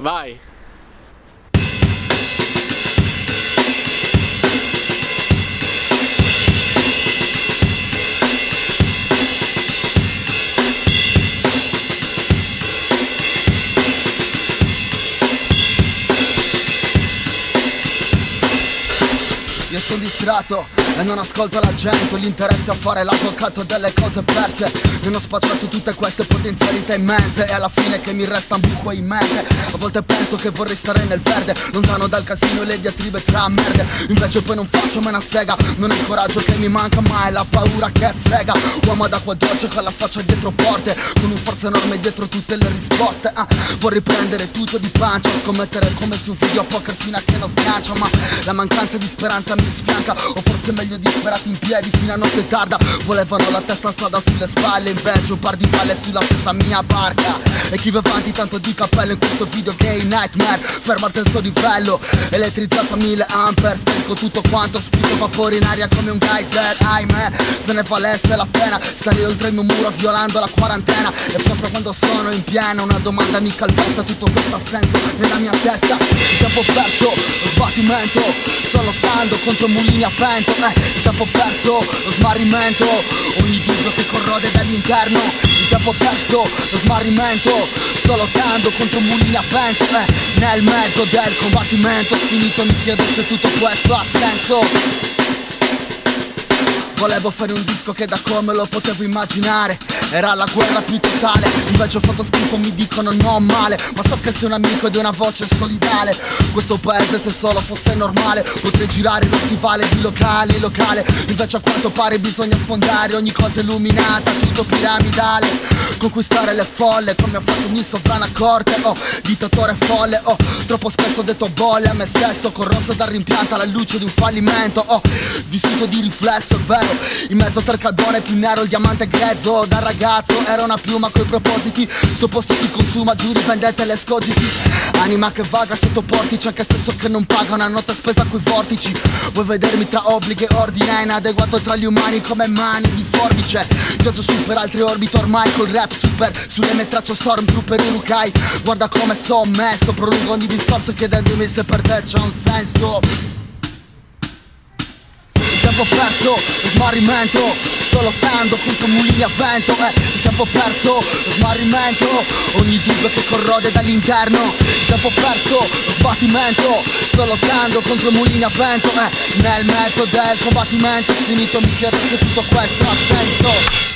vai. Io sono distratto e non ascolto la gente, l'interesse a fare l'avvocato delle cose perse. Non ho spacciato tutte queste potenzialità immense e alla fine che mi resta un buco in mente. A volte penso che vorrei stare nel verde, lontano dal casino e le diatribe tra merde. Invece poi non faccio me una sega, non è il coraggio che mi manca ma è la paura che frega. Uomo ad acqua dolce con la faccia dietro porte, con un forza enorme dietro tutte le risposte. Vorrei prendere tutto di pancia, scommettere come su un video poker fino a che non sgancia. Ma la mancanza di speranza mi sfianca, o forse meglio disperati in piedi fino a notte tarda. Volevano la testa soda sulle spalle, invece un par di palle sulla stessa mia barca. E chi va avanti tanto di cappello in questo video gay nightmare. Fermate il tuo livello, elettrizzato a 1000 ampere. Scarico tutto quanto, sputo vapore in aria come un geyser. Ahimè, se ne valesse la pena stare oltre il mio muro violando la quarantena. E proprio quando sono in piena una domanda mi calpesta, tutto questo ha senso nella mia testa. Il tempo perso, lo sbattimento, sto lottando contro mulini a vento. Il tempo perso, lo smarrimento, ogni dubbio che corrode dall'interno. Il tempo perso, lo smarrimento, sto lottando contro mulini a vento. Nel mezzo del combattimento finito mi chiedo se tutto questo ha senso. Volevo fare un disco che da come lo potevo immaginare era la guerra più totale. Invece ho fatto schifo, mi dicono non male, ma so che sei un amico ed una voce solidale. Questo paese se solo fosse normale potrei girare lo stivale di locale in locale. Invece a quanto pare bisogna sfondare ogni cosa illuminata, tutto piramidale. Conquistare le folle come ha fatto ogni sovrana corte. Oh, dittatore folle, oh, troppo spesso ho detto bolle a me stesso, corroso dal rimpianto alla luce di un fallimento. Oh, vissuto di riflesso, è vero, in mezzo tra il carbone più nero il diamante grezzo. Da ragazzo era una piuma coi propositi, sto posto ti consuma, giuri, vendette le scoditi. Anima che vaga sotto portici, anche se so che non paga una nota spesa coi vortici. Vuoi vedermi tra obblighi e ordine, inadeguato tra gli umani come mani di forbice. Viaggio su per altre orbite ormai col rap super, sulle mie tracce stormtrooper urukai. Guarda come so messo, prolungo ogni discorso chiedendomi se per te c'è un senso. Il tempo perso, lo smarrimento, sto lottando contro mulini a vento. Il tempo perso, lo smarrimento, ogni dubbio che corrode dall'interno. Il tempo perso, lo sbattimento, sto lottando contro mulini a vento. Nel mezzo del combattimento finito mi chiedo se tutto questo ha senso.